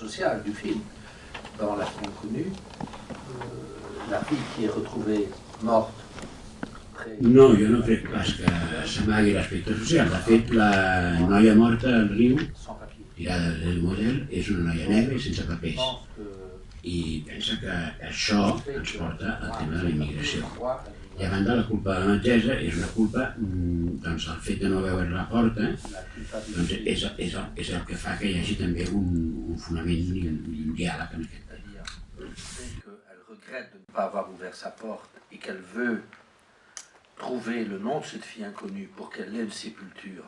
sociale du film. Dans La fille inconnue, la fille qui est retrouvée morte. No, jo no crec pas que s'amagui l'aspecte social. De fet, la noia morta al riu, tirada del model, és una noia negra i sense papers. I pensa que això ens porta al tema de la immigració. I a banda, la culpa de la metgessa és una culpa, doncs el fet de no veure la porta, doncs és el que fa que hi hagi també un fonament i un diàleg en aquest tema. Elle regrette de ne pas avoir ouvert sa porte et qu'elle veut trouver le nom de cette fille inconnue pour qu'elle ait une sépulture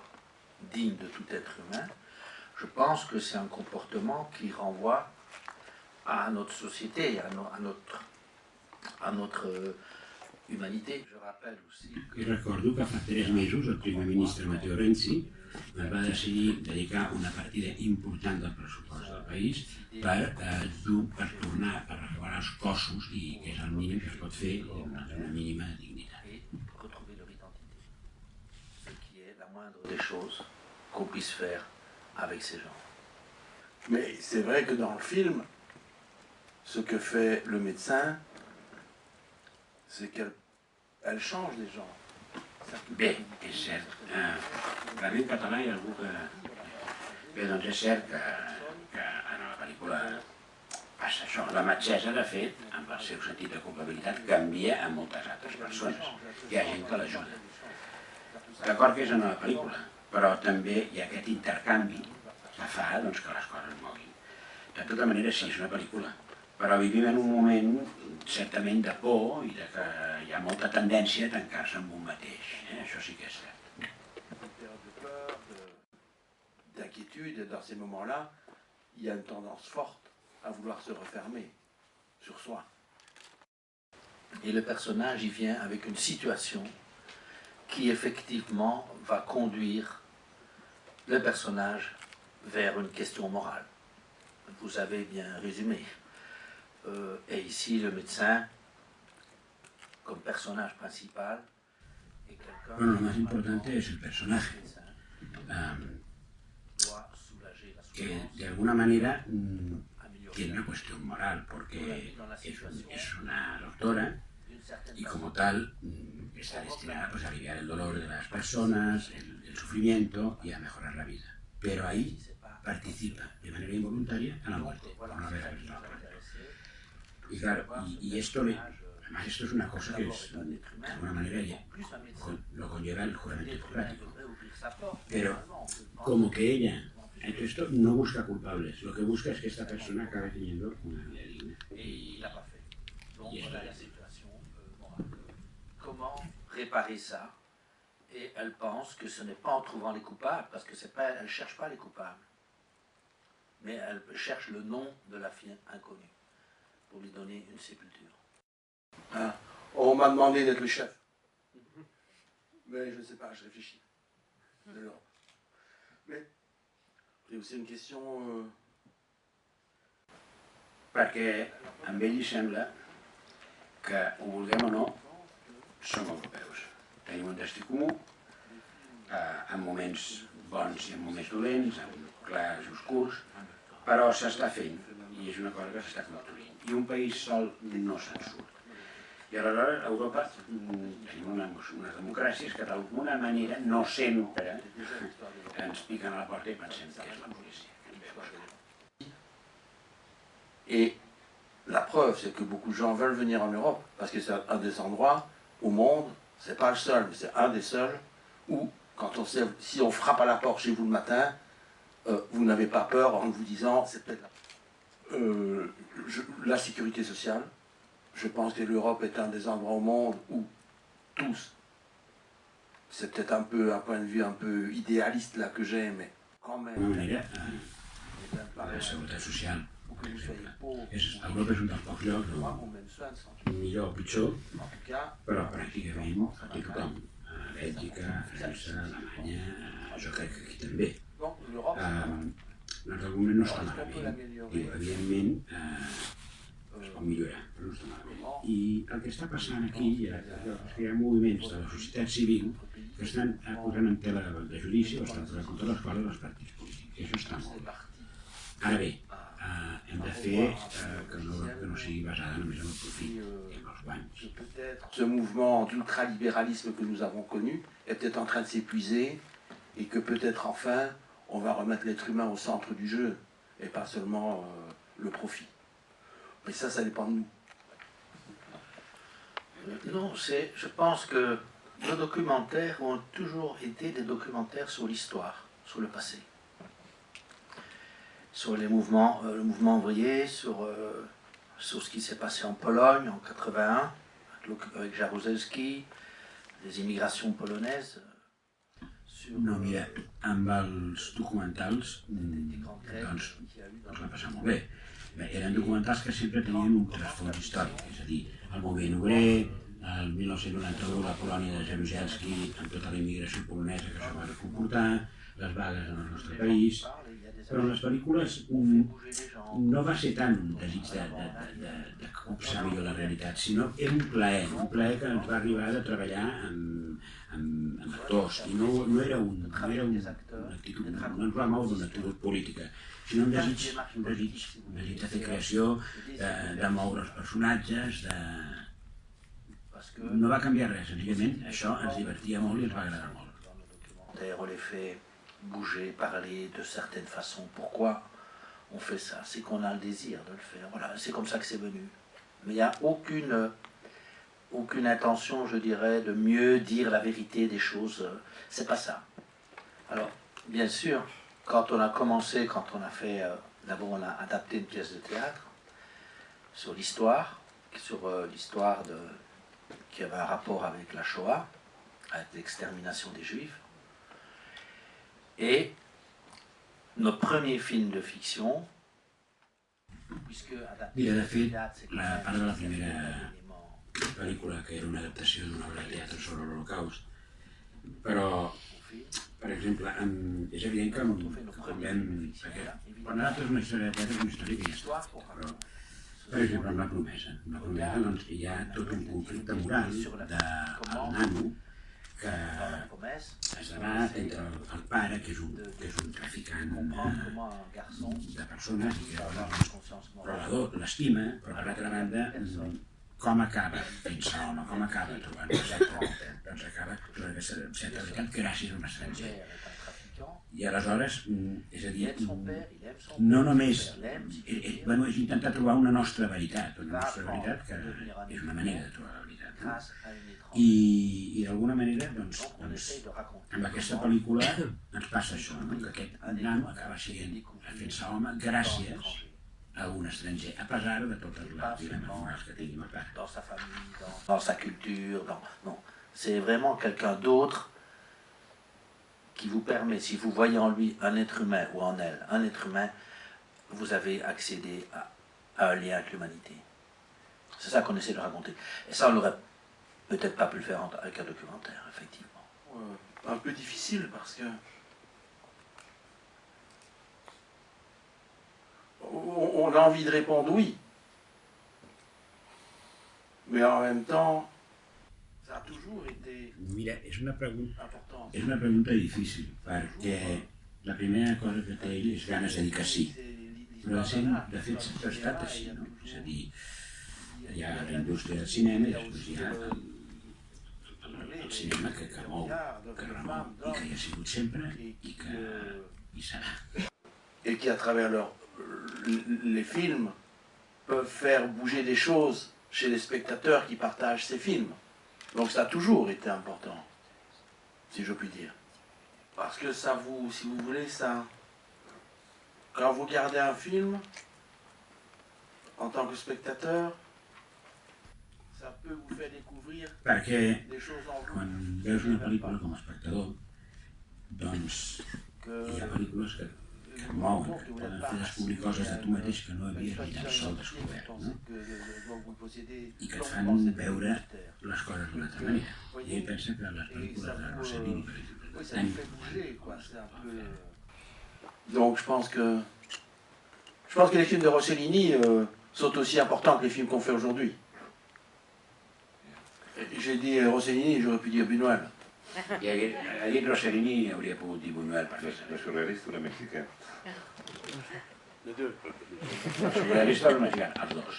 digne de tout être humain, je pense que c'est un comportement qui renvoie à notre société, à notre humanité. Je rappelle aussi que... I recordo que fa 3 mesos el primer ministre Matteo Renzi va decidir dedicar una partida important del pressupost del país per tornar a recuperar els cossos, i que és el mínim que es pot fer una mínima dignitat. Retrouver leur identité, ce qui est la moindre des choses qu'on puisse faire avec ces gens. Mais c'est vrai que dans le film, ce que fait le médecin, c'est qu'elle change les gens. Bé, és cert. Per mi en català hi ha algú que... Bé, doncs és cert que en la pel·lícula passa això. La metgessa, de fet, amb el seu sentit de culpabilitat, canvia a moltes altres persones. Hi ha gent que l'ajuda. D'acord que és en la pel·lícula, però també hi ha aquest intercanvi que fa que les coses moguin. De tota manera, sí, és una pel·lícula, però vivim en un moment certament de por i que hi ha molta tendència a tancar-se amb un mateix. Això sí que és cert. D'inquiétude, et dans ces moments-là, il y a une tendance forte à vouloir se refermer sur soi. Et le personnage y vient avec une situation qui effectivement va conduire le personnage vers une question morale. Vous avez bien résumé. Et ici, le médecin, comme personnage principal, est quelqu'un... Bueno, lo más importante es el personaje, que de alguna manera tiene una cuestión moral, porque es una doctora y como tal está destinada pues, a aliviar el dolor de las personas, el sufrimiento y a mejorar la vida. Pero ahí participa de manera involuntaria a la muerte, por no haber abierto la puerta. Y claro, y esto, además esto es una cosa que es, de alguna manera lo conlleva el juramento hipocrático. Pero como que ella ha hecho esto, no busca culpables, lo que busca es que esta persona acabe teniendo una vida digna. Y es la situation morale. Comment réparer ça? Et elle pense que ce n'est pas en trouvant les coupables, parce que elle ne cherche pas les coupables, mais elle cherche le nom de la fille inconnue pour lui donner une sépulture. Hein? On m'a demandé d'être le chef. Mais je ne sais pas, je réfléchis. De l'ordre. Mais c'est aussi une question... Perquè a ell li sembla que, ho vulguem o no, som europeus. Tenim un destí comú, en moments bons i en moments dolents, en clars i oscurs, però s'està fent, i és una cosa que s'està construint. I un país sol no se'n surt. I aleshores a Europa tenim unes democràcies que d'alguna manera no sempre ens piquen a la porta i pensem que és la policia. Et la preuve, c'est que beaucoup de gens veulent venir en Europe, parce que c'est un des endroits au monde, c'est pas le seul, mais c'est un des seuls, où si on frappe à la porte chez vous le matin, vous n'avez pas peur en vous disant, c'est peut-être la sécurité sociale. Je pense que l'Europe est un des endroits au monde où tous, c'est peut-être un peu un point de vue un peu idéaliste là que j'ai, mais quand même... La seguretat social, per exemple. Europa és un dels pocs llocs millor o pitjor, però pràcticament té tothom. Bèlgica, França, Alemanya, jo crec que aquí també. Doncs al moment no està malament. I evidentment es pot millorar, però no està malament. I el que està passant aquí és que hi ha moviments de la societat civil que estan posant en tela de judici o estan posant contra les coses dels partits polítics. I això està molt bé. Ara bé, hem de fer que no sigui basada només en el profit i en els guanys. Ce mouvement d'ultralibéralisme que nous avons connu est peut-être en train de s'épuiser et que peut-être enfin on va remettre l'être humain au centre du jeu et pas seulement le profit. Mais ça dépend de nous. Non, je pense que nos documentaires ont toujours été des documentaires sur l'histoire, sur le passé. Sur les mouvements, le mouvement ouvrier, sur ce qui s'est passé en Pologne en 81, avec Jaruzelski, les immigrations polonaises. No, mira, amb els documentals doncs va passar molt bé. Eren documentals que sempre tenien un trasfons històric, és a dir, el moviment obrer, el 1991 la Polònia de Jaruzelski amb tota la immigració polonesa que això va comportar, les vagues en el nostre país, però en les pel·lícules no va ser tant un desig d'observar la realitat, sinó era un plaer que ens va arribar de treballar amb actors, i no era una actitud, no ens va moure una actitud política, sinó un desig de fer creació, de moure els personatges, no va canviar res, senzillament això ens divertia molt i ens va agradar molt. On les fait bouger, parler de certaines façons. Pourquoi on fait ça? C'est qu'on a le désir de le faire. Voilà, c'est comme ça que c'est venu. Mais il n'y a aucune intention, je dirais, de mieux dire la vérité des choses. C'est pas ça. Alors, bien sûr, quand on a commencé, quand on a fait... D'abord, on a adapté une pièce de théâtre sur l'histoire qui avait un rapport avec la Shoah, avec l'extermination des Juifs. Et notre premier film de fiction, puisque Mira, de fet, la part de la primera pel·lícula, que era una adaptació d'una obra de teatre sobre l'Holocaust, però, per exemple, és evident que quan vam... Quan nosaltres una història de teatre és una història que ja està feta, però, per exemple, amb La promesa, doncs, hi ha tot un conflicte moral del nano que es debat entre el pare, que és un traficant de persones i que l'estima, però per altra banda, com acaba fent-se home, com acaba trobant-se certa, doncs acaba trobant certa veritat gràcies a un estranger. I aleshores, és a dir, no només és intentar trobar una nostra veritat que és una manera de trobar la veritat. I d'alguna manera, doncs, amb aquesta pel·lícula ens passa això, que aquest nano acaba fent-se home gràcies a un estranger, a pesar de totes les dilemes morals que tingui el pare. Dans sa famille, dans sa culture, non. C'est vraiment quelqu'un d'autre qui vous permet, si vous voyez en lui un être humain ou en elle, un être humain, vous avez accédé à un lien avec l'humanité. C'est ça qu'on essaie de raconter. Et ça, on n'aurait peut-être pas pu le faire avec un documentaire, effectivement. Un peu difficile parce que on a envie de répondre oui, mais en même temps, ça a toujours été... Mira, és una pregunta difícil, perquè la primera cosa que té ell és ganes de dir que sí, però de fet sempre ha estat així, no? És a dir, hi ha la indústria del cinema i després hi ha el cinema que mou, que remou, i que hi ha sigut sempre i que hi serà. Et qui, à travers les films, peuvent faire bouger des choses chez les spectateurs qui partagent ces films. Donc ça a toujours été important, si je puis dire. Parce que ça vous, si vous voulez, ça... Quand vous regardez un film, en tant que spectateur, ça peut vous faire découvrir des choses en vous. Quan veus una pel·lícula com a espectador, doncs hi ha pel·lícules que et mouen, que poden fer descobrir coses de tu mateix que no havies ni tan sol descobert, no? I que et fan veure les coses d'una altra manera. I ell pensa que les pel·lícules de Rossellini, per exemple, Donc je pense que les films de Rossellini sont aussi importants que les films qu'on fait aujourd'hui. J'ai dit Rossellini, j'aurais pu dire Buñuel. I ha dit Rossellini, hauria pogut dir Buñuel, per fer-se. Los surrealistas mexicanos. surrealista o el mexicano, els dos.